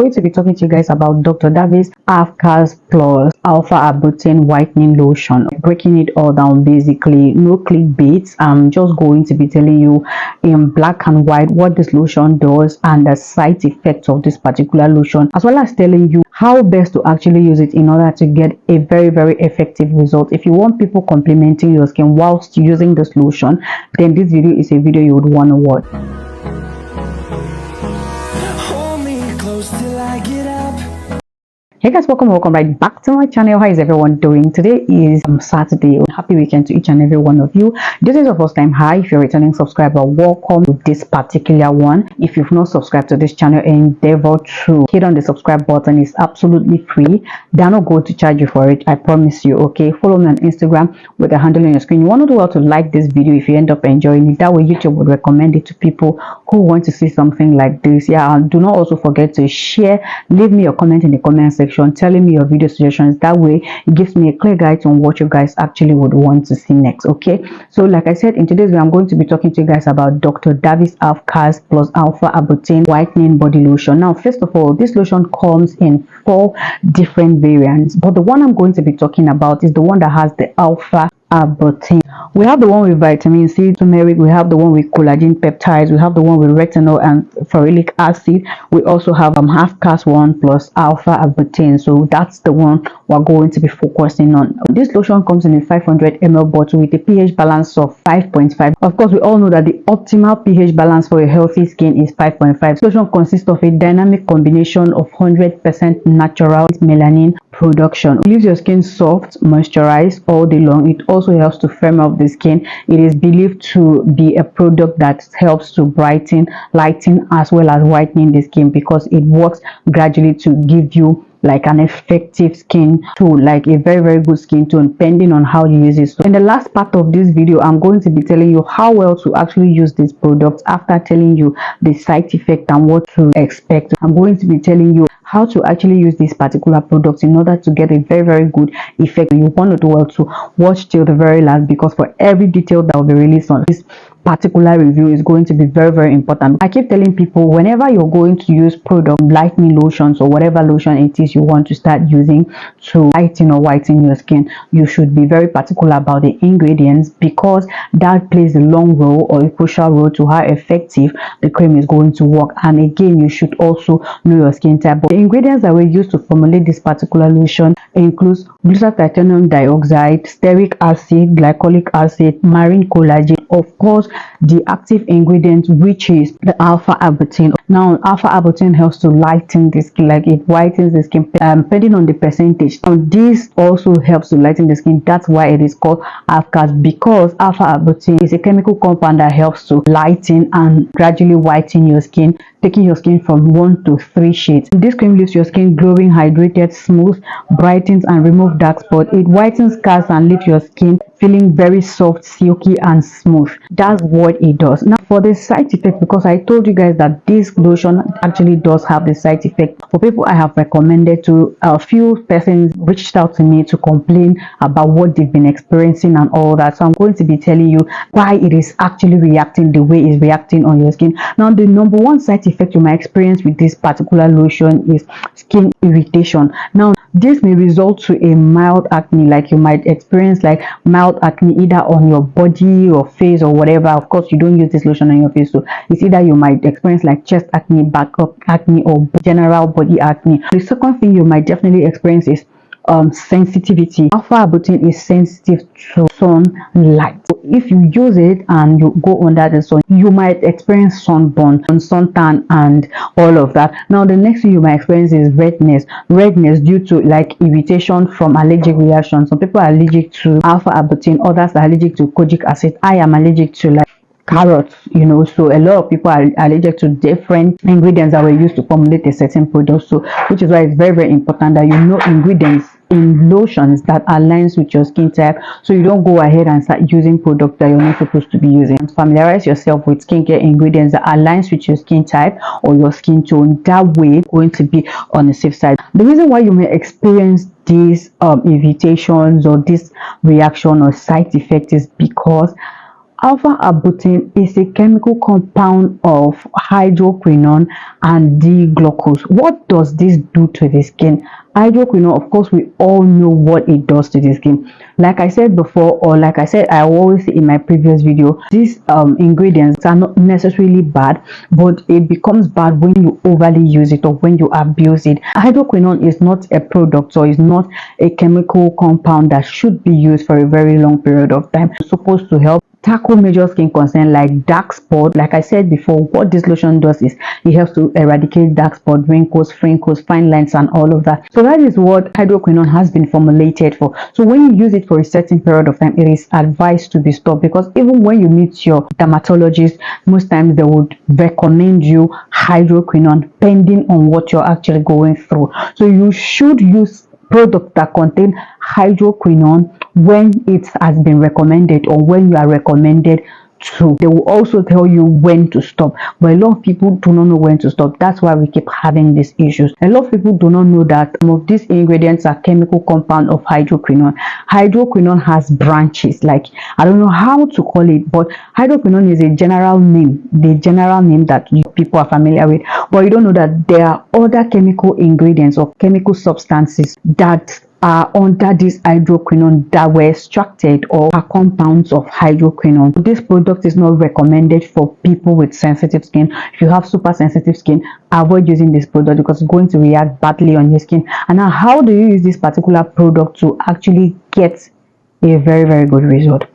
Going to be talking to you guys about Dr. Daveys Halfcast plus Alpha Abutin Whitening Lotion. Breaking it all down, basically, no clickbaits. I'm just going to be telling you in black and white what this lotion does and the side effects of this particular lotion, as well as telling you how best to actually use it in order to get a very effective result. If you want people complimenting your skin whilst using this lotion, then this video is a video you would want to watch. Hey guys, welcome right back to my channel. How is everyone doing? Today is Saturday. Happy weekend to each and every one of you. This is your first time. Hi, if you're a returning subscriber, welcome to this particular one. If you've not subscribed to this channel, endeavor to hit on the subscribe button. It's absolutely free. They're not going to charge you for it, I promise you. Okay, follow me on Instagram with the handle on your screen. You want to do how to like this video if you end up enjoying it. That way YouTube would recommend it to people who want to see something like this. Yeah, and do not also forget to share. Leave me a comment in the comment section telling me your video suggestions. That way it gives me a clear guide on what you guys actually would want to see next. Okay, so like I said, in today's video I'm going to be talking to you guys about Dr. Daveys Halfcast plus Alpha Abutin Whitening Body Lotion. Now, first of all, this lotion comes in 4 different variants, but the one I'm going to be talking about is the one that has the Alpha Abutin. We have the one with vitamin C, turmeric, we have the one with collagen peptides, we have the one with retinol and ferulic acid. We also have Halfcast one plus Alpha Abutin. So that's the one we're going to be focusing on. This lotion comes in a 500 ml bottle with a pH balance of 5.5. Of course, we all know that the optimal pH balance for a healthy skin is 5.5. This lotion consists of a dynamic combination of 100% natural melanin production. It leaves your skin soft, moisturized all day long. It also helps to firm up the skin. It is believed to be a product that helps to brighten, lighten, as well as whitening the skin, because it works gradually to give you like an effective skin tone, like a very good skin tone, depending on how you use it. So in the last part of this video, I'm going to be telling you how well to actually use this product. After telling you the side effect and what to expect, I'm going to be telling you how to actually use this particular product in order to get a very good effect. You want to do well to watch till the very last, because for every detail that will be released on this particular review is going to be very important. I keep telling people, whenever you're going to use product like me lotions or whatever lotion it is you want to start using to lighten or whiten your skin, you should be very particular about the ingredients, because that plays a long role or a crucial role to how effective the cream is going to work. And again, you should also know your skin type. But the ingredients that we use to formulate this particular lotion includes glutathione dioxide, stearic acid, glycolic acid, marine collagen, of course the active ingredient, which is the Alpha Abutin. Now, Alpha Abutin helps to lighten the skin, like it whitens the skin depending on the percentage. Now, this also helps to lighten the skin. That's why it is called Halfcast, because Alpha Abutin is a chemical compound that helps to lighten and gradually whiten your skin, taking your skin from 1 to 3 shades. This cream leaves your skin glowing, hydrated, smooth, brightens and removes dark spots. It whitens scars and leaves your skin feeling very soft, silky and smooth. That's what it does. Now, for the side effect, because I told you guys that this lotion actually does have the side effect. For people I have recommended to, a few persons reached out to me to complain about what they've been experiencing and all that. So I'm going to be telling you why it is actually reacting the way it's reacting on your skin. Now, the number one side effect you might experience with this particular lotion is skin irritation. Now, this may result to a mild acne, like you might experience like mild acne either on your body or face or whatever. Of course, you don't use this lotion on your face, so it's either you might experience like chest acne, back up acne, or general body acne. The second thing you might definitely experience is sensitivity. Alpha Abutin is sensitive to sunlight. So if you use it and you go under the sun, you might experience sunburn, suntan and all of that. Now, the next thing you might experience is redness due to like irritation from allergic reactions. Some people are allergic to Alpha Abutin, others are allergic to kojic acid. I am allergic to like carrots, you know, so a lot of people are allergic to different ingredients that were used to formulate a certain product. So which is why it's very important that you know ingredients in lotions that aligns with your skin type, so you don't go ahead and start using products that you're not supposed to be using. Familiarize yourself with skincare ingredients that aligns with your skin type or your skin tone. That way you're going to be on the safe side. The reason why you may experience these irritations or this reaction or side effect is because Alpha Abutin is a chemical compound of hydroquinone and D-glucose. What does this do to the skin? Hydroquinone, of course, we all know what it does to the skin. Like I said before, or like I said, I always say in my previous video, these ingredients are not necessarily bad, but it becomes bad when you overly use it or when you abuse it. Hydroquinone is not a product or is not a chemical compound that should be used for a very long period of time. It's supposed to help tackle major skin concerns like dark spot. Like I said before, what this lotion does is it helps to eradicate dark spot, wrinkles, fine lines, and all of that. So that is what hydroquinone has been formulated for. So when you use it for a certain period of time, it is advised to be stopped, because even when you meet your dermatologist, most times they would recommend you hydroquinone depending on what you're actually going through. So you should use products that contain hydroquinone when it has been recommended or when you are recommended to. They will also tell you when to stop, but a lot of people do not know when to stop. That's why we keep having these issues. A lot of people do not know that some of these ingredients are chemical compound of hydroquinone. Hydroquinone has branches, like I don't know how to call it, but hydroquinone is a general name, the general name that people are familiar with, but you don't know that there are other chemical ingredients or chemical substances that are under this hydroquinone that were extracted or are compounds of hydroquinone. This product is not recommended for people with sensitive skin. If you have super sensitive skin, avoid using this product because it's going to react badly on your skin. And now, how do you use this particular product to actually get a very good result?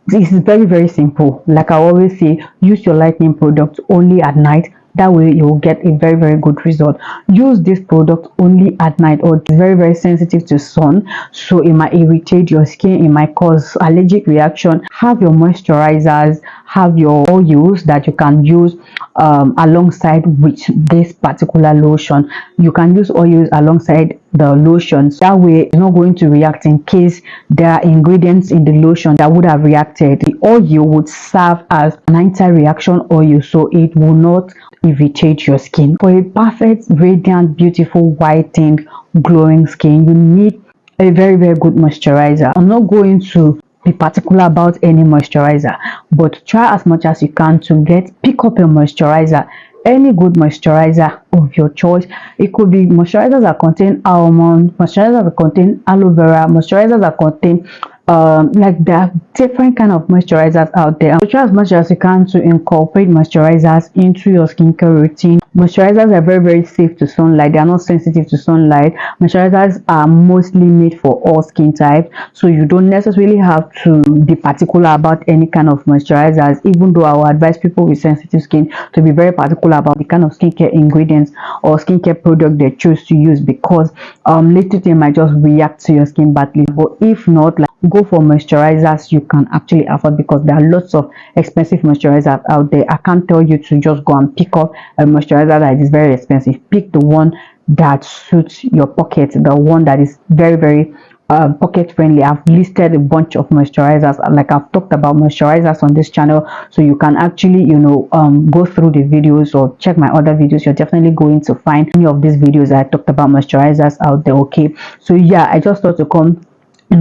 This is very simple. Like I always say, use your lightning product only at night. That way you'll get a very good result. Use this product only at night, or it's very sensitive to sun, so it might irritate your skin, it might cause allergic reaction. Have your moisturizers, have your oils that you can use alongside with this particular lotion. You can use oils alongside the lotions. That way it's not going to react in case there are ingredients in the lotion that would have reacted. The oil would serve as an anti-reaction oil, so it will not irritate your skin. For a perfect, radiant, beautiful, whitened, glowing skin, you need a very good moisturizer. I'm not going to be particular about any moisturizer, but try as much as you can to pick up a moisturizer, any good moisturizer of your choice. It could be moisturizers that contain almond, moisturizers that contain aloe vera, moisturizers that contain like there are different kind of moisturizers out there. So try as much as you can to incorporate moisturizers into your skincare routine. Moisturizers are very safe to sunlight. They are not sensitive to sunlight. Moisturizers are mostly made for all skin types, so you don't necessarily have to be particular about any kind of moisturizers, even though I will advise people with sensitive skin to be very particular about the kind of skincare ingredients or skincare product they choose to use, because later they might just react to your skin badly. But if not, like, go for moisturizers you can actually afford, because there are lots of expensive moisturizers out there. I can't tell you to just go and pick up a moisturizer that is very expensive. Pick the one that suits your pocket, the one that is very pocket friendly. I've listed a bunch of moisturizers, like I've talked about moisturizers on this channel, so you can actually go through the videos or check my other videos. You're definitely going to find any of these videos I talked about moisturizers out there. Okay, so yeah, I just thought to come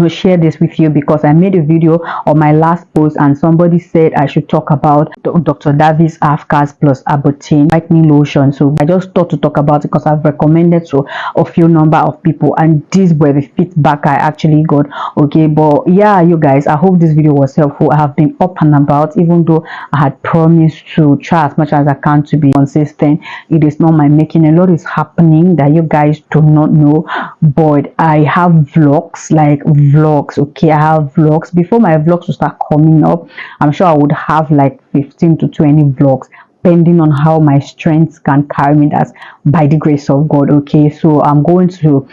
share this with you because I made a video on my last post and somebody said I should talk about Dr. Daveys Halfcast plus Abutin whitening lotion. So I just thought to talk about it because I've recommended to a few number of people, and these were the feedback I actually got. Okay, but yeah, you guys, I hope this video was helpful. I have been up and about, even though I had promised to try as much as I can to be consistent. It is not my making. A lot is happening that you guys do not know, but I have vlogs, like vlogs. Okay, I have vlogs. Before my vlogs will start coming up, I'm sure I would have like 15 to 20 vlogs, depending on how my strength can carry me. That's by the grace of God. Okay, so I'm going to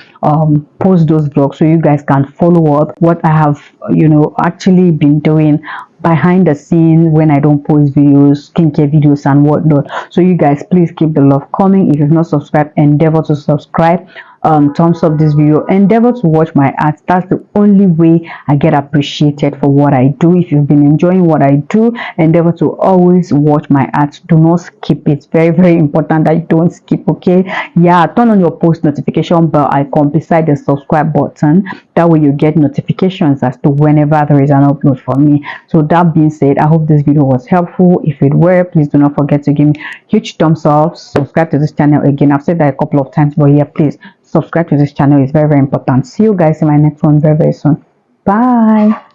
post those vlogs so you guys can follow up what I have actually been doing behind the scenes when I don't post videos, skincare videos and whatnot. So you guys, please keep the love coming. If you've not subscribed, endeavor to subscribe. thumbs up this video. Endeavor to watch my ads. That's the only way I get appreciated for what I do. If you've been enjoying what I do, endeavor to always watch my ads. Do not skip it. Very important that you don't skip. Okay, yeah, turn on your post notification bell icon beside the subscribe button. That way you get notifications as to whenever there is an upload from me. So that being said, I hope this video was helpful. If it were, please do not forget to give me huge thumbs up. Subscribe to this channel. Again, I've said that a couple of times, but yeah, please subscribe to this channel. It's very important. See you guys in my next one very soon. Bye.